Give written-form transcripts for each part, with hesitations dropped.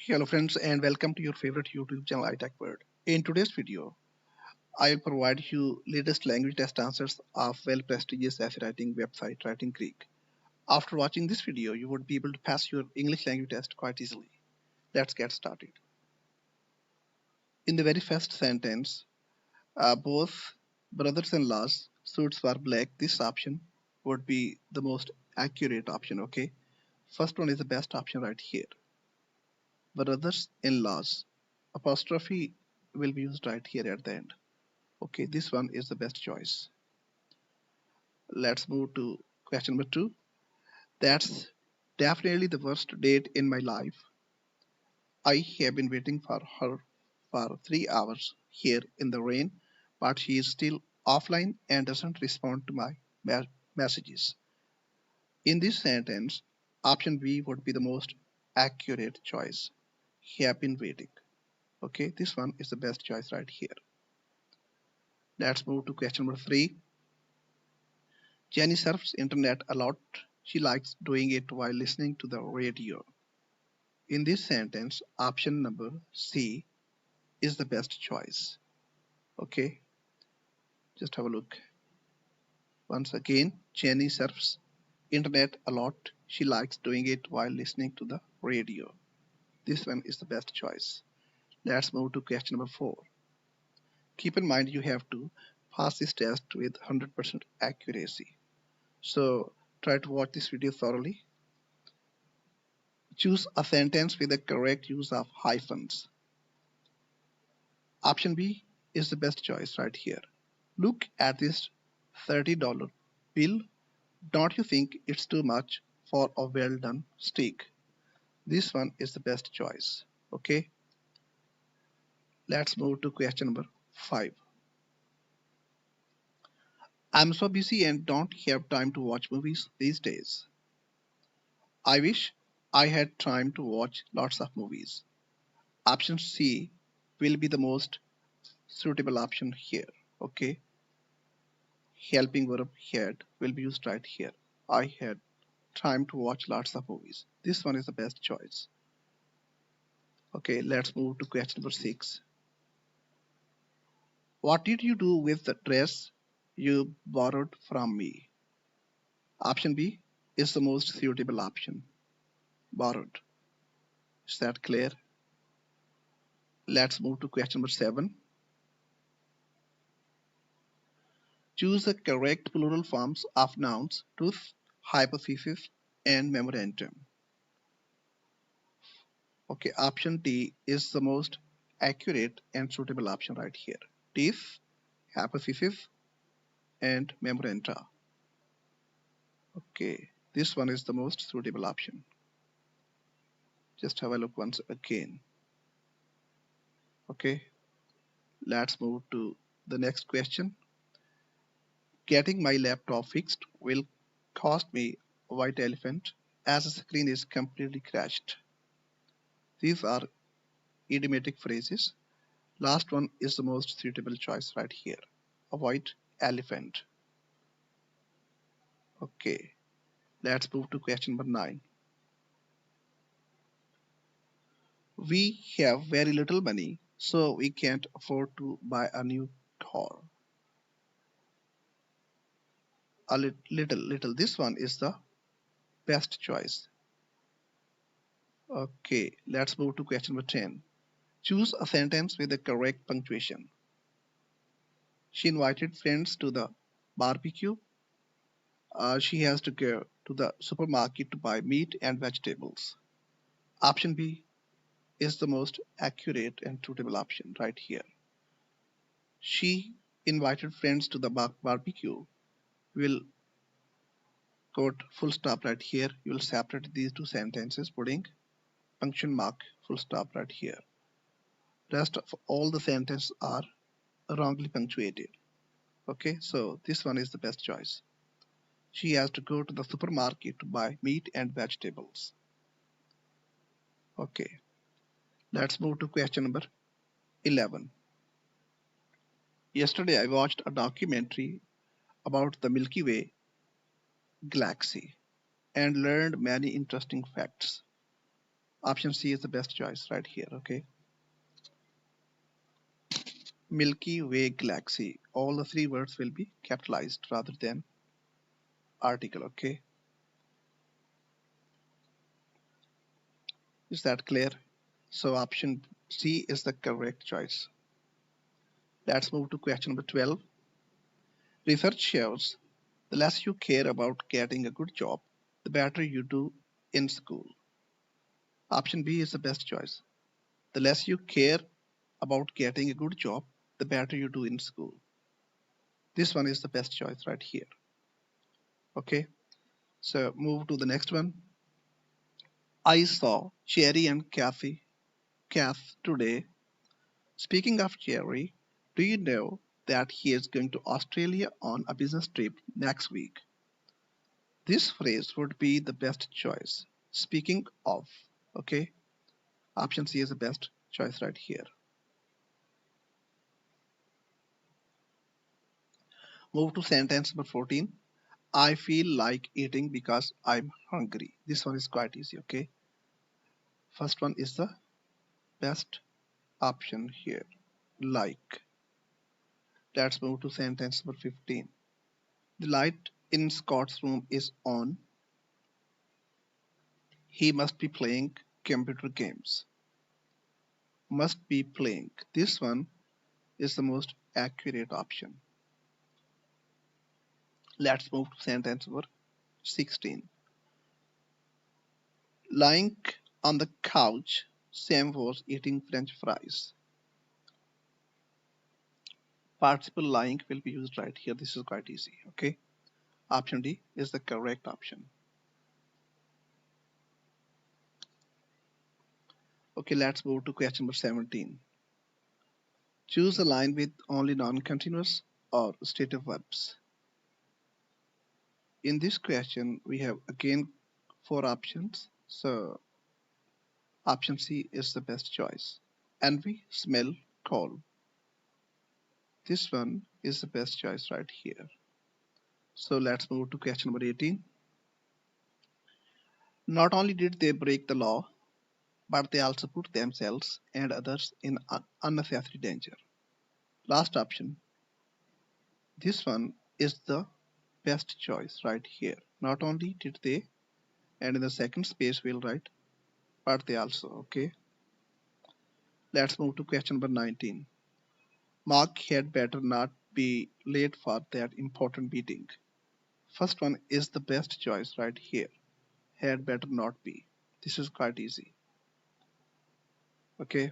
Hello friends and welcome to your favorite YouTube channel iTech World. In today's video, I will provide you latest language test answers of well prestigious essay writing website Writingcreek. After watching this video, you would be able to pass your English language test quite easily. Let's get started. In the very first sentence, both brothers-in-laws suits were black. This option would be the most accurate option, okay? First one is the best option right here. Brothers-in-laws. Apostrophe will be used right here at the end. Okay, this one is the best choice. Let's move to question number 2. That's definitely the worst date in my life. I have been waiting for her for 3 hours here in the rain, but she is still offline and doesn't respond to my messages. In this sentence, option B would be the most accurate choice. Have been waiting. Okay, this one is the best choice right here. Let's move to question number 3. Jenny surfs internet a lot. She likes doing it while listening to the radio. In this sentence, option number C is the best choice. Okay, just have a look. Once again, Jenny surfs internet a lot. She likes doing it while listening to the radio. This one is the best choice. Let's move to question number 4. Keep in mind you have to pass this test with 100% accuracy. So try to watch this video thoroughly. Choose a sentence with the correct use of hyphens. Option B is the best choice right here. Look at this $30 bill. Don't you think it's too much for a well done steak? This one is the best choice. Okay, let's move to question number 5. I'm so busy and don't have time to watch movies these days. I wish I had time to watch lots of movies. Option C will be the most suitable option here. Okay, helping verb had will be used right here. I had time to watch lots of movies. This one is the best choice. Okay, let's move to question number 6. What did you do with the dress you borrowed from me? Option B is the most suitable option. Borrowed. Is that clear? Let's move to question number 7. Choose the correct plural forms of nouns, truth, hypothesis, and memorandum. Okay, option D is the most accurate and suitable option right here. Truth, hypothesis, and memoranda. Okay, this one is the most suitable option. Just have a look once again. Okay, let's move to the next question. Getting my laptop fixed will cost me a white elephant as the screen is completely crashed. These are idiomatic phrases. Last one is the most suitable choice right here. A white elephant. Okay, let's move to question number 9. We have very little money, so we can't afford to buy a new car. A little. This one is the best choice. Okay, let's move to question number 10. Choose a sentence with the correct punctuation. She invited friends to the barbecue. She has to go to the supermarket to buy meat and vegetables. Option B is the most accurate and suitable option right here. She invited friends to the barbecue. We'll quote full stop right here. You will separate these two sentences putting punctuation mark full stop right here. Rest of all the sentences are wrongly punctuated. Okay, so this one is the best choice. She has to go to the supermarket to buy meat and vegetables. Okay, let's move to question number 11. Yesterday I watched a documentary about the Milky Way galaxy and learned many interesting facts. Option C is the best choice right here. Okay. Milky Way galaxy. All the three words will be capitalized rather than article. Okay. Is that clear? So option C is the correct choice. Let's move to question number 12. Research shows the less you care about getting a good job, the better you do in school. Option B is the best choice. The less you care about getting a good job, the better you do in school. This one is the best choice right here. Okay, so move to the next one. I saw Cherry and Kath today. Speaking of Cherry, do you know that he is going to Australia on a business trip next week? This phrase would be the best choice. Speaking of, okay, option C is the best choice right here. Move to sentence number 14. I feel like eating because I'm hungry. This one is quite easy, okay? First one is the best option here. Like. Let's move to sentence number 15. The light in Scott's room is on. He must be playing computer games. Must be playing. This one is the most accurate option. Let's move to sentence number 16. Lying on the couch, Sam was eating French fries. Participle lying will be used right here. This is quite easy. Okay. Option D is the correct option. Okay, let's move to question number 17. Choose a line with only non-continuous or stative verbs. In this question, we have again four options. So option C is the best choice. Envy, smell, call. This one is the best choice right here. So let's move to question number 18. Not only did they break the law, but they also put themselves and others in unnecessary danger. Last option. This one is the best choice right here. Not only did they, and in the second space we'll write, but they also, okay. Let's move to question number 19. Mark had better not be late for that important meeting. First one is the best choice right here. Had better not be. This is quite easy. Okay.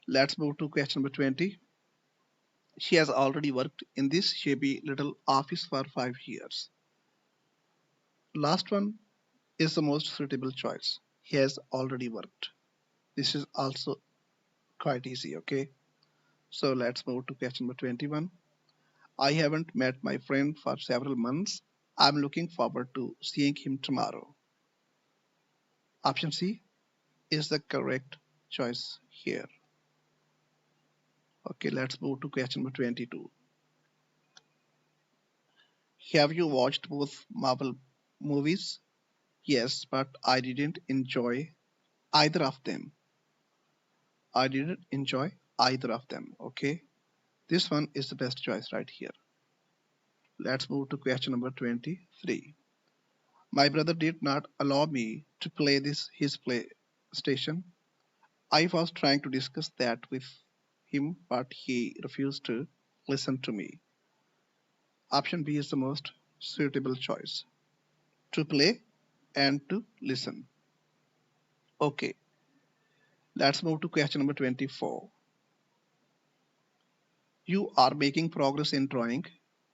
Let's move to question number 20. She has already worked in this shabby little office for 5 years. Last one is the most suitable choice. He has already worked. This is also quite easy, okay? So let's move to question number 21. I haven't met my friend for several months. I'm looking forward to seeing him tomorrow. Option C is the correct choice here. Okay, let's move to question number 22. Have you watched both Marvel movies? Yes, but I didn't enjoy either of them. I didn't enjoy either of them. Okay, this one is the best choice right here. Let's move to question number 23. My brother did not allow me to play this his PlayStation. I was trying to discuss that with him, but he refused to listen to me. Option B is the most suitable choice. To play and to listen. Okay, let's move to question number 24. You are making progress in drawing.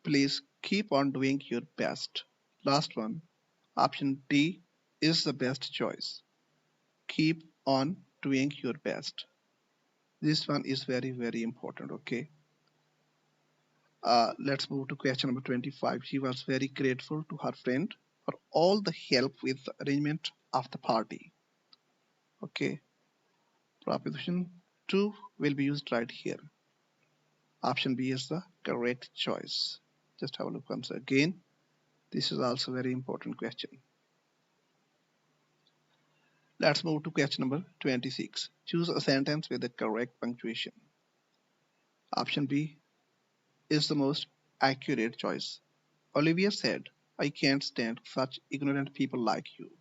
Please keep on doing your best. Last one, option D is the best choice. Keep on doing your best. This one is very, very important. Okay. Let's move to question number 25. She was very grateful to her friend for all the help with the arrangement of the party. Okay. Proposition 2 will be used right here. Option B is the correct choice. Just have a look once again. This is also a very important question. Let's move to question number 26. Choose a sentence with the correct punctuation. Option B is the most accurate choice. Olivia said, I can't stand such ignorant people like you.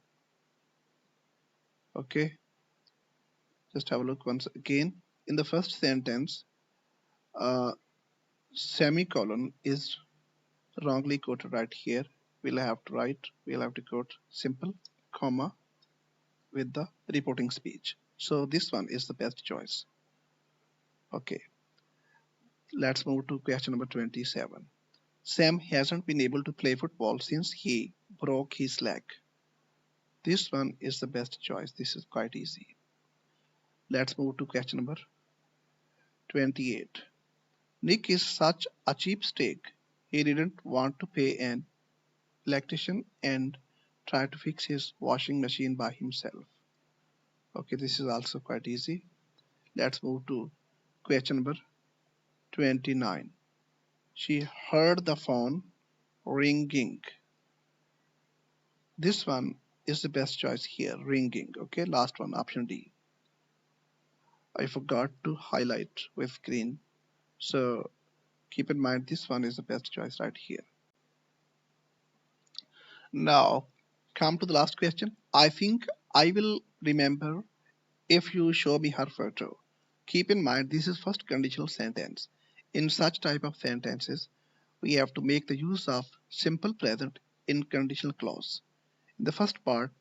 Okay, just have a look once again. In the first sentence, uh, semicolon is wrongly quoted right here. We'll have to quote simple, comma, with the reporting speech. So this one is the best choice. Okay, let's move to question number 27. Sam hasn't been able to play football since he broke his leg. This one is the best choice. This is quite easy. Let's move to question number 28. Nick is such a cheapskate. He didn't want to pay an electrician and try to fix his washing machine by himself. Okay, this is also quite easy. Let's move to question number 29. She heard the phone ringing. This one is the best choice here, ringing. Okay, last one, option D. I forgot to highlight with green. So keep in mind this one is the best choice right here. Now, come to the last question. I think I will remember if you show me her photo. Keep in mind this is first conditional sentence. In such type of sentences, we have to make the use of simple present in conditional clause. In the first part,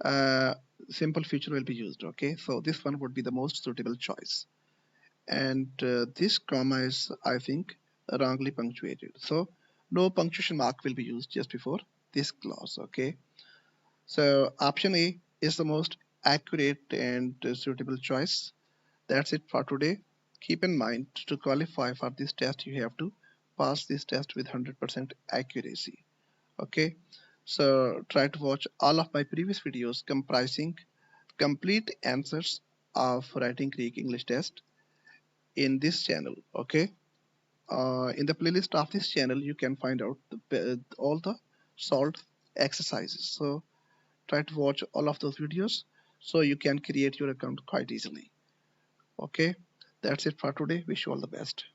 uh, simple future will be used. Okay, so this one would be the most suitable choice. And this comma is, I think, wrongly punctuated. So no punctuation mark will be used just before this clause. Okay, so option A is the most accurate and suitable choice. That's it for today. Keep in mind to qualify for this test, you have to pass this test with 100% accuracy. Okay, so try to watch all of my previous videos comprising complete answers of Writingcreek English test in this channel. Okay, in the playlist of this channel you can find out all the solved exercises. So try to watch all of those videos so you can create your account quite easily. Okay, that's it for today. Wish you all the best.